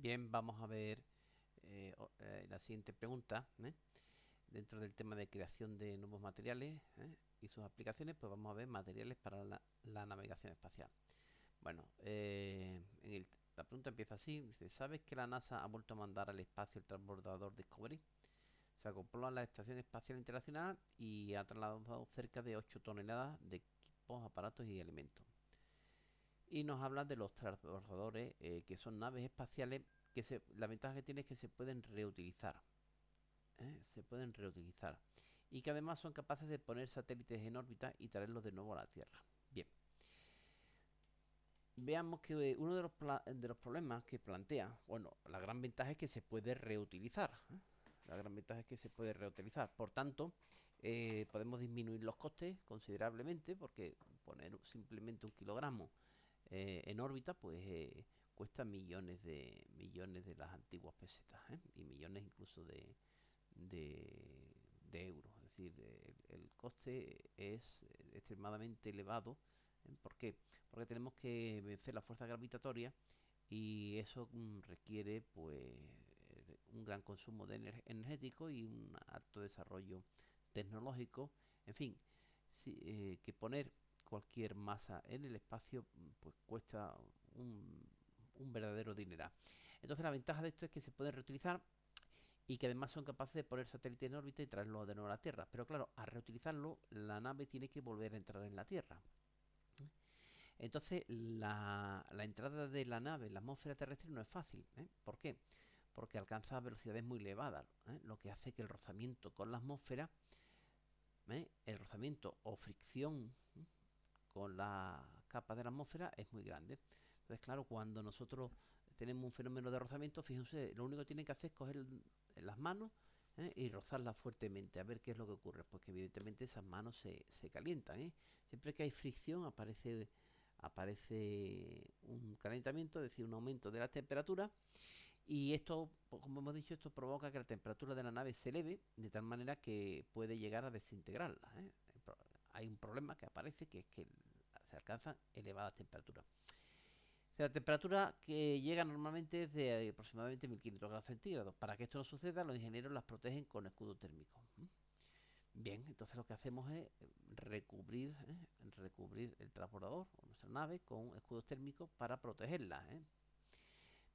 Bien, vamos a ver la siguiente pregunta. Dentro del tema de creación de nuevos materiales y sus aplicaciones, pues vamos a ver materiales para la navegación espacial. Bueno, la pregunta empieza así. Dice, ¿sabes que la NASA ha vuelto a mandar al espacio el transbordador Discovery? Se acopló a la Estación Espacial Internacional y ha trasladado cerca de 8 toneladas de equipos, aparatos y elementos. Y nos habla de los transbordadores, que son naves espaciales la ventaja que tiene es que se pueden reutilizar. Se pueden reutilizar. Y que además son capaces de poner satélites en órbita y traerlos de nuevo a la Tierra. Bien, veamos que uno de los problemas que plantea, bueno, la gran ventaja es que se puede reutilizar. La gran ventaja es que se puede reutilizar. Por tanto, podemos disminuir los costes considerablemente porque poner simplemente un kilogramo en órbita, pues cuesta millones de las antiguas pesetas, y millones incluso de euros. Es decir, el coste es extremadamente elevado. ¿Por qué? Porque tenemos que vencer la fuerza gravitatoria y eso requiere pues un gran consumo de energético y un alto desarrollo tecnológico. En fin, que poner cualquier masa en el espacio pues cuesta un verdadero dinero. Entonces la ventaja de esto es que se puede reutilizar y que además son capaces de poner satélites en órbita y traerlos de nuevo a la Tierra. Pero claro, al reutilizarlo, la nave tiene que volver a entrar en la Tierra. Entonces, la entrada de la nave en la atmósfera terrestre no es fácil. ¿Por qué? Porque alcanza velocidades muy elevadas, lo que hace que el rozamiento con la atmósfera, el rozamiento o fricción con la capa de la atmósfera es muy grande. Entonces, claro, cuando nosotros tenemos un fenómeno de rozamiento, fíjense, lo único que tienen que hacer es coger las manos y rozarlas fuertemente, a ver qué es lo que ocurre. Pues que evidentemente esas manos se calientan. Siempre que hay fricción aparece un calentamiento, es decir, un aumento de la temperatura. Y esto, pues, como hemos dicho, esto provoca que la temperatura de la nave se eleve de tal manera que puede llegar a desintegrarla. Hay un problema que aparece, que es que se alcanzan elevadas temperaturas. La temperatura que llega normalmente es de aproximadamente 1500 grados centígrados. Para que esto no suceda, los ingenieros las protegen con escudo térmico. Bien, entonces lo que hacemos es recubrir el transbordador o nuestra nave con escudos térmicos para protegerla.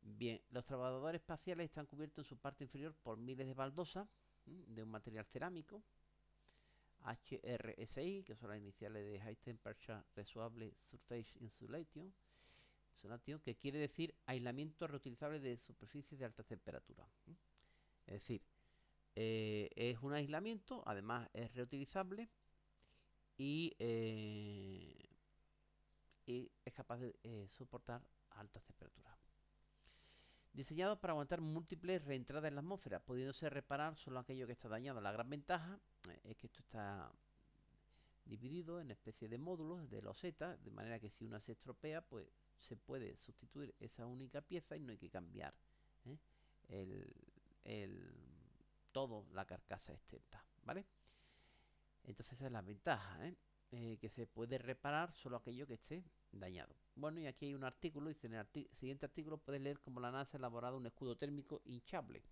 Bien, los transbordadores espaciales están cubiertos en su parte inferior por miles de baldosas de un material cerámico, HRSI, que son las iniciales de High Temperature Reusable Surface Insulation, que quiere decir aislamiento reutilizable de superficies de alta temperatura. Es decir, es un aislamiento, además es reutilizable y, y es capaz de soportar altas temperaturas. Diseñado para aguantar múltiples reentradas en la atmósfera, pudiéndose reparar solo aquello que está dañado. La gran ventaja es que esto está dividido en especie de módulos de losetas, de manera que si una se estropea, pues se puede sustituir esa única pieza y no hay que cambiar ¿eh? el, el, todo la carcasa externa, ¿vale? Entonces esa es la ventaja, que se puede reparar solo aquello que esté dañado. Bueno, y aquí hay un artículo, dice en el siguiente artículo puedes leer cómo la NASA ha elaborado un escudo térmico hinchable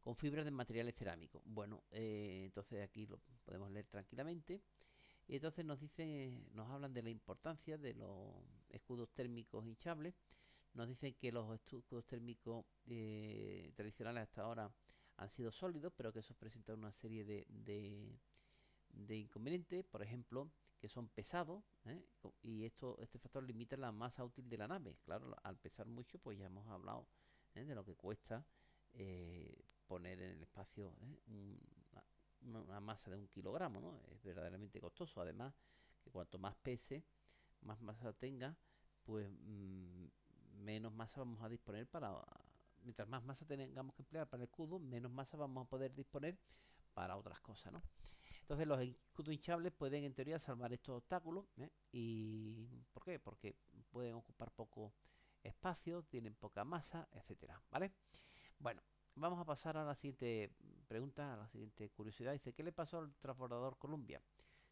con fibras de materiales cerámicos. Bueno, entonces aquí lo podemos leer tranquilamente. Y entonces nos hablan de la importancia de los escudos térmicos hinchables. Nos dicen que los escudos térmicos tradicionales hasta ahora han sido sólidos, pero que eso presenta una serie de inconvenientes, por ejemplo, que son pesados, y este factor limita la masa útil de la nave. Claro, al pesar mucho, pues ya hemos hablado de lo que cuesta poner en el espacio una masa de 1 kilogramo, ¿no? Es verdaderamente costoso. Además, que cuanto más pese, más masa tenga, pues menos masa vamos a disponer para... Mientras más masa tengamos que emplear para el escudo, menos masa vamos a poder disponer para otras cosas, ¿no? Entonces los escudos hinchables pueden en teoría salvar estos obstáculos. ¿Y por qué? Porque pueden ocupar poco espacio, tienen poca masa, etcétera, ¿vale? Bueno, vamos a pasar a la siguiente pregunta, a la siguiente curiosidad. Dice, ¿qué le pasó al transbordador Columbia?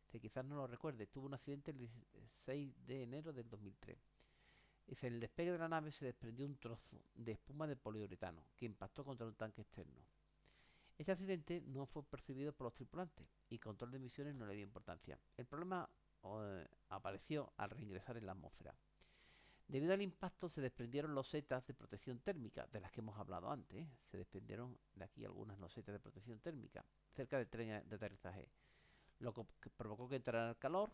Dice, quizás no lo recuerde, tuvo un accidente el 16 de enero del 2003. Dice, en el despegue de la nave se desprendió un trozo de espuma de poliuretano que impactó contra un tanque externo. Este accidente no fue percibido por los tripulantes y control de emisiones no le dio importancia. El problema apareció al reingresar en la atmósfera. Debido al impacto se desprendieron losetas de protección térmica, de las que hemos hablado antes. Se desprendieron de aquí algunas losetas de protección térmica cerca del tren de aterrizaje, lo que provocó que entrara el calor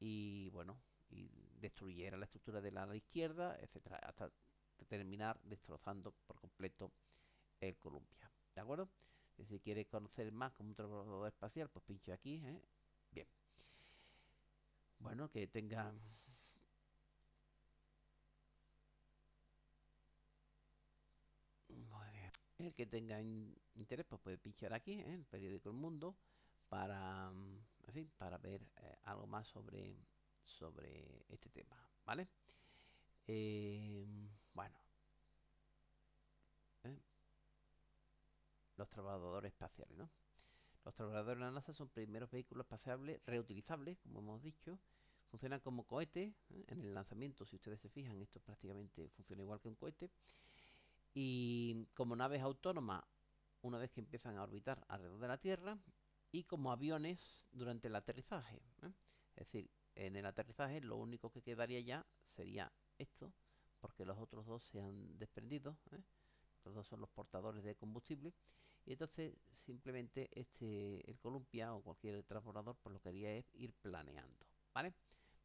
y bueno, y destruyera la estructura del ala izquierda, etcétera, hasta terminar destrozando por completo el Columbia. ¿De acuerdo? Si quieres conocer más como un transbordador espacial, pues pincho aquí. Bien. Bueno, que tengan... Muy bien. El que tenga interés, pues puede pinchar aquí, el periódico El Mundo, para, en fin, para ver algo más sobre este tema, ¿vale? Bueno, ¿eh? Los transbordadores espaciales, ¿no? Los transbordadores de la NASA son primeros vehículos espaciales reutilizables, como hemos dicho. Funcionan como cohetes, en el lanzamiento, si ustedes se fijan, esto prácticamente funciona igual que un cohete. Y como naves autónomas, una vez que empiezan a orbitar alrededor de la Tierra, y como aviones durante el aterrizaje. Es decir, en el aterrizaje lo único que quedaría ya sería esto, porque los otros dos se han desprendido. Los dos son los portadores de combustible. Y entonces simplemente el Columbia o cualquier transbordador pues lo que haría es ir planeando, ¿vale?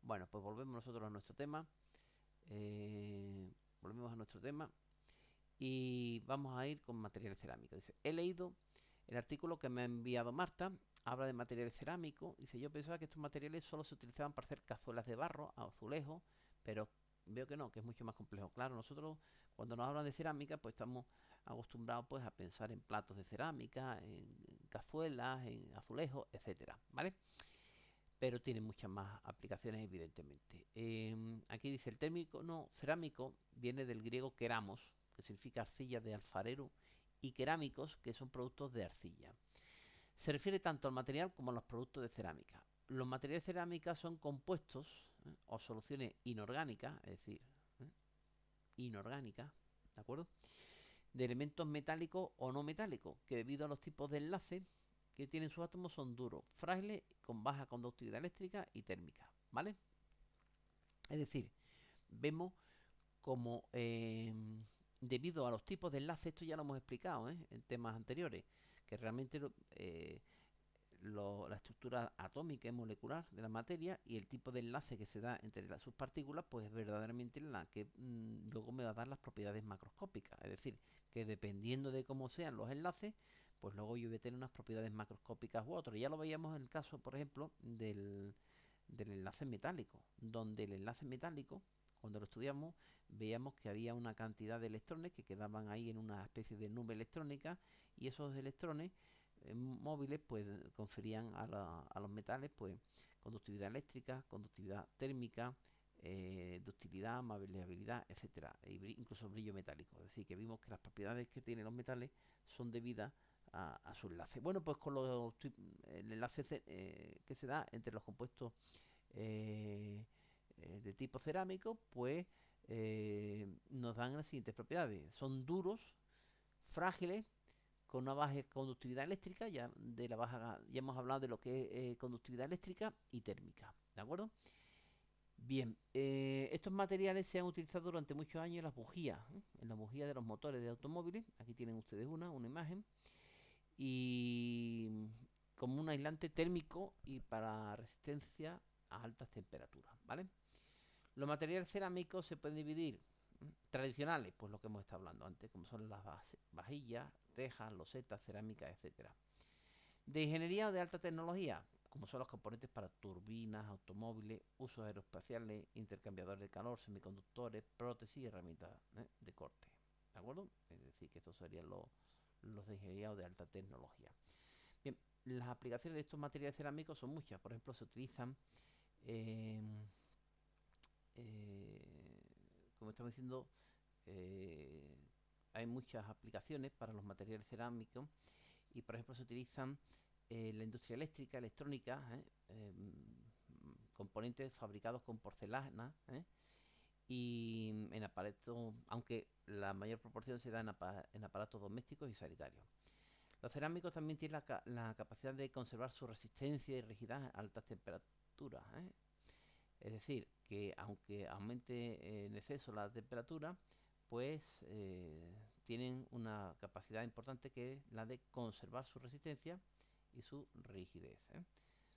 Bueno, pues volvemos nosotros a nuestro tema. Volvemos a nuestro tema y vamos a ir con materiales cerámicos. Dice, he leído el artículo que me ha enviado Marta, habla de materiales cerámicos. Dice, yo pensaba que estos materiales solo se utilizaban para hacer cazuelas de barro, azulejos, pero veo que no, que es mucho más complejo. Claro, nosotros cuando nos hablan de cerámica, pues estamos acostumbrados pues a pensar en platos de cerámica, en cazuelas, en azulejos, etcétera, ¿vale? Pero tiene muchas más aplicaciones, evidentemente. Aquí dice, el término no, cerámico viene del griego keramos, que significa arcilla de alfarero, y kerámicos, que son productos de arcilla. Se refiere tanto al material como a los productos de cerámica. Los materiales cerámicos son compuestos o soluciones inorgánicas, es decir, ¿eh? Inorgánicas, ¿de acuerdo? De elementos metálicos o no metálicos, que debido a los tipos de enlace que tienen sus átomos son duros, frágiles, con baja conductividad eléctrica y térmica, ¿vale? Es decir, vemos como debido a los tipos de enlace, esto ya lo hemos explicado en temas anteriores, que realmente la estructura atómica y molecular de la materia y el tipo de enlace que se da entre sus partículas, pues es verdaderamente la que luego me va a dar las propiedades macroscópicas. Es decir, que dependiendo de cómo sean los enlaces, pues luego yo voy a tener unas propiedades macroscópicas u otras. Ya lo veíamos en el caso, por ejemplo, del enlace metálico, donde el enlace metálico, cuando lo estudiamos, veíamos que había una cantidad de electrones que quedaban ahí en una especie de nube electrónica y esos electrones móviles pues conferían a los metales pues conductividad eléctrica, conductividad térmica, ductilidad, maleabilidad, etcétera, e incluso brillo metálico. Es decir, que vimos que las propiedades que tienen los metales son debidas a su enlace. Bueno, pues con el enlace que se da entre los compuestos de tipo cerámico, pues nos dan las siguientes propiedades. Son duros, frágiles, con una baja conductividad eléctrica, ya hemos hablado de lo que es conductividad eléctrica y térmica, ¿de acuerdo? Bien, estos materiales se han utilizado durante muchos años en las bujías de los motores de automóviles. Aquí tienen ustedes una imagen, y como un aislante térmico y para resistencia a altas temperaturas, ¿vale? Los materiales cerámicos se pueden dividir tradicionales, pues lo que hemos estado hablando antes, como son las vajillas, tejas, losetas, cerámicas, etcétera. De ingeniería o de alta tecnología, como son los componentes para turbinas, automóviles, usos aeroespaciales, intercambiadores de calor, semiconductores, prótesis y herramientas de corte. ¿De acuerdo? Es decir, que estos serían los de ingeniería o de alta tecnología. Bien, las aplicaciones de estos materiales cerámicos son muchas. Por ejemplo, se utilizan, eh, como estamos diciendo, eh, hay muchas aplicaciones para los materiales cerámicos y, por ejemplo, se utilizan la industria eléctrica, electrónica, componentes fabricados con porcelana y en aparatos, aunque la mayor proporción se da en aparatos domésticos y sanitarios. Los cerámicos también tienen la capacidad de conservar su resistencia y rigidez a altas temperaturas, ¿eh? Es decir, que aunque aumente en exceso la temperatura, pues tienen una capacidad importante que es la de conservar su resistencia y su rigidez, ¿eh?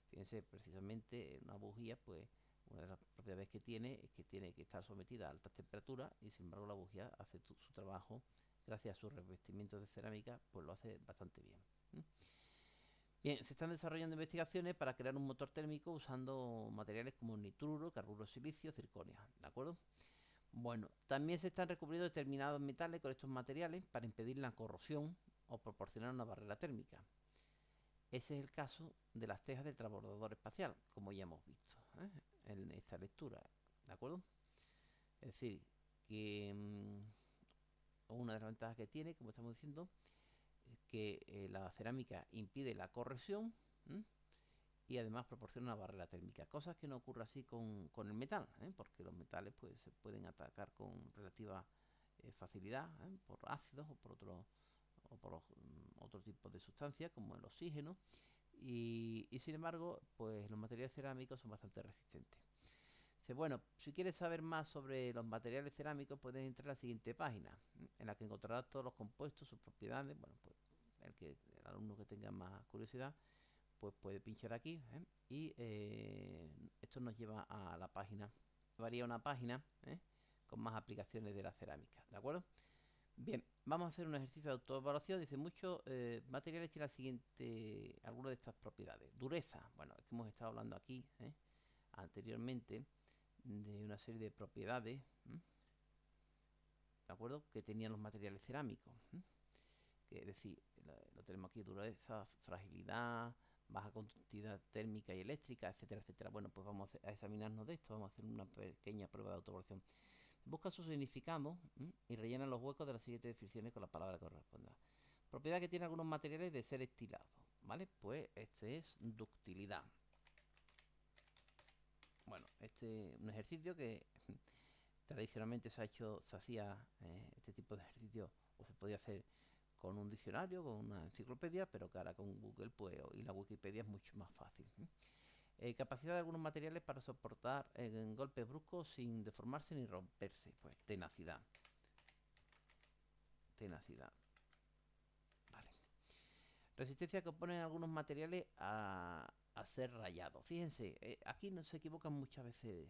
Fíjense, precisamente una bujía, pues una de las propiedades que tiene es que tiene que estar sometida a altas temperaturas y sin embargo la bujía hace su trabajo gracias a su revestimiento de cerámica, pues lo hace bastante bien. Bien, se están desarrollando investigaciones para crear un motor térmico usando materiales como nitruro, carburo de silicio, circonia, ¿de acuerdo? Bueno, también se están recubriendo determinados metales con estos materiales para impedir la corrosión o proporcionar una barrera térmica. Ese es el caso de las tejas del transbordador espacial, como ya hemos visto, ¿eh? En esta lectura, ¿de acuerdo? Es decir, que una de las ventajas que tiene, como estamos diciendo, es que la cerámica impide la corrosión, ¿m? Y además proporciona una barrera térmica, cosas que no ocurre así con el metal, ¿eh? Porque los metales pues se pueden atacar con relativa facilidad, ¿eh? Por ácidos o por otro tipo de sustancias como el oxígeno y sin embargo pues los materiales cerámicos son bastante resistentes. Dice, bueno, si quieres saber más sobre los materiales cerámicos puedes entrar a la siguiente página, en la que encontrarás todos los compuestos, sus propiedades. Bueno, pues el alumno que tenga más curiosidad pues puede pinchar aquí, ¿eh? Y esto nos lleva a la página, varía una página, ¿eh? Con más aplicaciones de la cerámica, ¿de acuerdo? Bien, vamos a hacer un ejercicio de autoevaluación. Dice, muchos materiales tienen la siguiente, algunas de estas propiedades. Dureza, bueno, es que hemos estado hablando aquí, anteriormente, de una serie de propiedades, ¿de acuerdo? Que tenían los materiales cerámicos, que es decir, lo tenemos aquí, dureza, fragilidad, baja conductividad térmica y eléctrica, etcétera, etcétera. Bueno, pues vamos a examinarnos de esto, vamos a hacer una pequeña prueba de autoevaluación. Busca su significado y rellena los huecos de las siguientes definiciones con la palabra que corresponda. Propiedad que tiene algunos materiales de ser estilados, ¿vale? Pues este es ductilidad. Bueno, este es un ejercicio que tradicionalmente se hacía este tipo de ejercicio o se podía hacer con un diccionario, con una enciclopedia, pero que ahora con Google pues, y la Wikipedia es mucho más fácil. Capacidad de algunos materiales para soportar golpes bruscos sin deformarse ni romperse. Pues tenacidad. Tenacidad. Vale. Resistencia que oponen algunos materiales a ser rayados. Fíjense, aquí no se equivocan muchas veces.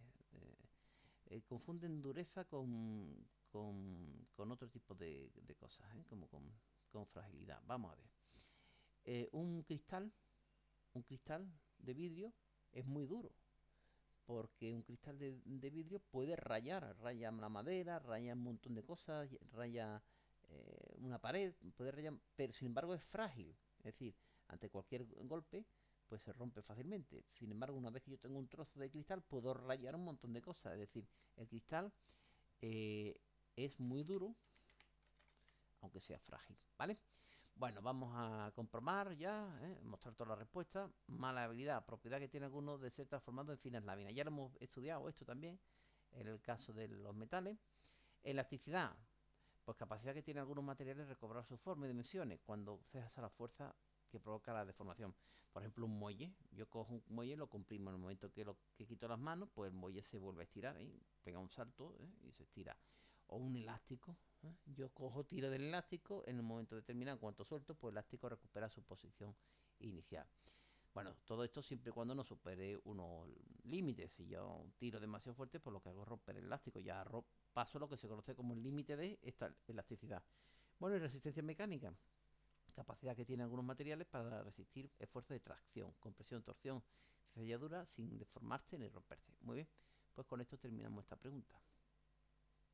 Confunden dureza con otro tipo de cosas, como con fragilidad. Vamos a ver. Un cristal de vidrio es muy duro, porque un cristal de vidrio puede raya la madera, raya un montón de cosas, raya una pared, puede rayar, pero sin embargo es frágil, es decir, ante cualquier golpe pues se rompe fácilmente. Sin embargo, una vez que yo tengo un trozo de cristal, puedo rayar un montón de cosas, es decir, el cristal es muy duro, aunque sea frágil, ¿vale? Bueno, vamos a comprobar ya, mostrar toda la respuesta. Maleabilidad, propiedad que tiene alguno de ser transformado en finas láminas. Ya lo hemos estudiado esto también, en el caso de los metales. Elasticidad, pues capacidad que tiene algunos materiales de recobrar su forma y dimensiones cuando cejas a la fuerza que provoca la deformación. Por ejemplo, un muelle. Yo cojo un muelle, lo comprimo. En el momento que quito las manos, pues el muelle se vuelve a estirar, pega un salto y se estira. O un elástico. Yo cojo, tiro del elástico, en un momento determinado, en cuanto suelto, pues el elástico recupera su posición inicial. Bueno, todo esto siempre y cuando no supere unos límites. Si yo tiro demasiado fuerte, pues lo que hago es romper el elástico. Ya paso lo que se conoce como el límite de esta elasticidad. Bueno, y resistencia mecánica. Capacidad que tienen algunos materiales para resistir esfuerzos de tracción, compresión, torsión, selladura sin deformarse ni romperse. Muy bien, pues con esto terminamos esta pregunta.